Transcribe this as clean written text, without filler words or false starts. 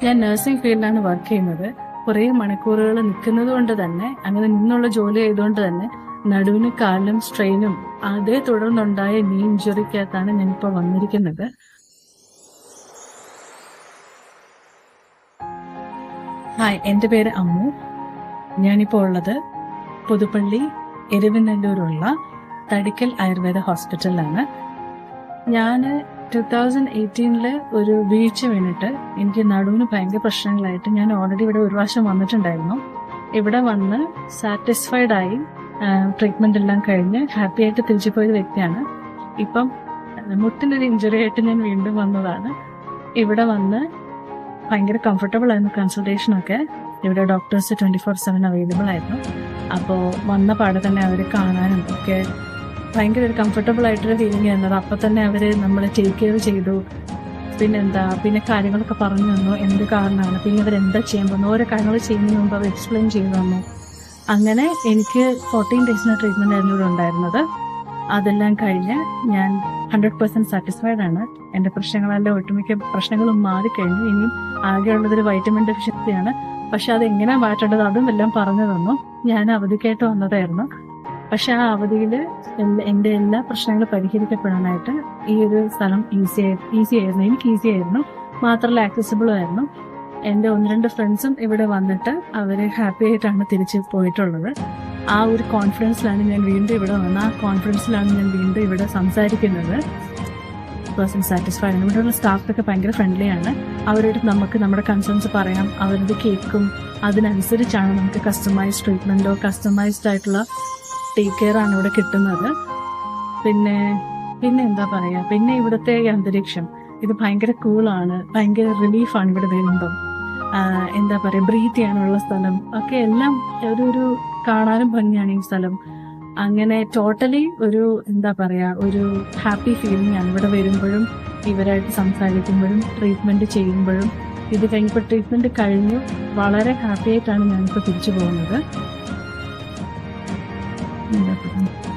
ഞാൻ nursing ഫീൽഡിലാണ് work ചെയ്യുന്നത്. കുറേ മണിക്കൂറുകൾ നിൽക്കുന്നത് കൊണ്ട് തന്നെ, അങ്ങനെ നിന്നുള്ള ജോലി ചെയ്തുകൊണ്ട് തന്നെ നടുവിന് കാലിലും സ്ട്രെയിനും അതേ തുടർന്നുണ്ടായ നീ ഇഞ്ചുറിക്കകത്താണ് ഞാനിപ്പോൾ വന്നിരിക്കുന്നത്. ഹായ്, എൻ്റെ പേര് അമ്മു. ഞാനിപ്പോൾ ഉള്ളത് പുതുപ്പള്ളി എരുവിനല്ലൂരുള്ള തടിക്കൽ ആയുർവേദ ഹോസ്പിറ്റലിലാണ്. ഞാൻ 2018 ഒരു വീഴ്ച വീണിട്ട് എനിക്ക് നടുവിന് ഭയങ്കര പ്രശ്നങ്ങളായിട്ട് ഞാൻ ഓൾറെഡി ഇവിടെ ഒരു പ്രാവശ്യം വന്നിട്ടുണ്ടായിരുന്നു. ഇവിടെ വന്ന് സാറ്റിസ്ഫൈഡ് ആയി ട്രീറ്റ്മെന്റ് എല്ലാം കഴിഞ്ഞ് ഹാപ്പി ആയിട്ട് തിരിച്ചു പോയൊരു വ്യക്തിയാണ്. ഇപ്പം മുട്ടിനൊരു ഇഞ്ചുറി ആയിട്ട് ഞാൻ വീണ്ടും വന്നതാണ്. ഇവിടെ വന്ന് ഭയങ്കര കംഫർട്ടബിൾ ആയിരുന്നു കൺസൾട്ടേഷനൊക്കെ. ഇവിടെ ഡോക്ടേഴ്സ് 24/7 അവൈലബിൾ ആയിരുന്നു. അപ്പോൾ വന്ന പാടെ തന്നെ അവർ കാണാനും ഒക്കെ ഭയങ്കര ഒരു കംഫർട്ടബിൾ ആയിട്ടൊരു ഫീലിംഗ് ആയിരുന്നത്. അപ്പം തന്നെ അവർ നമ്മളെ ടേക്ക് കെയർ ചെയ്തു. പിന്നെ കാര്യങ്ങളൊക്കെ പറഞ്ഞു തന്നു, എന്ത് കാരണമാണ്, പിന്നെ അവരെന്താ ചെയ്യാൻ പോകുന്നു, ഓരോ കാര്യങ്ങൾ ചെയ്യുന്നതിന് മുമ്പ് അവർ എക്സ്പ്ലെയിൻ ചെയ്തു തന്നു. അങ്ങനെ എനിക്ക് 14 ഡേയ്സിന് ട്രീറ്റ്മെന്റ് ആയിരുന്നു ഇവിടെ ഉണ്ടായിരുന്നത്. അതെല്ലാം കഴിഞ്ഞ് ഞാൻ 100% സാറ്റിസ്ഫൈഡ് ആണ്. എൻ്റെ പ്രശ്നങ്ങളെല്ലാം ഒട്ടുമിക്ക പ്രശ്നങ്ങളും മാറിക്കഴിഞ്ഞു. ഇനിയും ആകെയുള്ളതൊരു വൈറ്റമിൻ ഡെഫിഷ്യൻസിയാണ്. പക്ഷെ അതെങ്ങനെയാണ് മാറ്റേണ്ടത് അതും എല്ലാം പറഞ്ഞു തന്നു. ഞാൻ അവധിക്കായിട്ട് വന്നതായിരുന്നു. പക്ഷെ ആ അവധിയിൽ എൻ്റെ എല്ലാ പ്രശ്നങ്ങളും പരിഹരിക്കപ്പെടാനായിട്ട് ഈ ഒരു സ്ഥലം ഈസി ആയിരുന്നു. എനിക്ക് ഈസി ആയിരുന്നു, മാത്രമല്ല ആക്സസിബിളും ആയിരുന്നു. എൻ്റെ 1-2 ഫ്രണ്ട്സും ഇവിടെ വന്നിട്ട് അവർ ഹാപ്പി ആയിട്ടാണ് തിരിച്ച് പോയിട്ടുള്ളത്. ആ ഒരു കോൺഫിഡൻസിലാണ് ഞാൻ വീണ്ടും ഇവിടെ വന്നത്. ആ കോൺഫിഡൻസിലാണ് ഞാൻ വീണ്ടും ഇവിടെ സംസാരിക്കുന്നത്. പേഴ്സൺ സാറ്റിസ്ഫൈഡ് ആണ്. ഇവിടെയുള്ള സ്റ്റാഫൊക്കെ ഭയങ്കര ഫ്രണ്ട്ലി ആണ്. അവരോട് നമുക്ക് നമ്മുടെ കൺസേൺസ് പറയാം, അവരത് കേൾക്കും. അതിനനുസരിച്ചാണ് നമുക്ക് കസ്റ്റമൈസ്ഡ് ട്രീറ്റ്മെൻറ്റോ കസ്റ്റമൈസ്ഡ് ആയിട്ടുള്ള ടേക്ക് കെയർ ആണ് ഇവിടെ കിട്ടുന്നത്. പിന്നെ എന്താ പറയുക, പിന്നെ ഇവിടുത്തെ അന്തരീക്ഷം ഇത് ഭയങ്കര കൂളാണ്, ഭയങ്കര റിലീഫാണ് ഇവിടെ വരുമ്പം. എന്താ പറയുക, ബ്രീത്ത് ചെയ്യാനുള്ള സ്ഥലം ഒക്കെ എല്ലാം ഒരു കാണാനും ഭംഗിയാണ് ഈ സ്ഥലം. അങ്ങനെ ടോട്ടലി എന്താ പറയുക, ഒരു ഹാപ്പി ഫീലിംഗ് ആണ് ഇവിടെ വരുമ്പോഴും ഇവരായിട്ട് സംസാരിക്കുമ്പോഴും ട്രീറ്റ്മെന്റ് ചെയ്യുമ്പോഴും. ഇത് കഴിഞ്ഞപ്പോൾ ട്രീറ്റ്മെന്റ് കഴിഞ്ഞു വളരെ ഹാപ്പി ആയിട്ടാണ് ഞാനിപ്പോൾ തിരിച്ചു പോകുന്നത്. എന്താ പറയുക.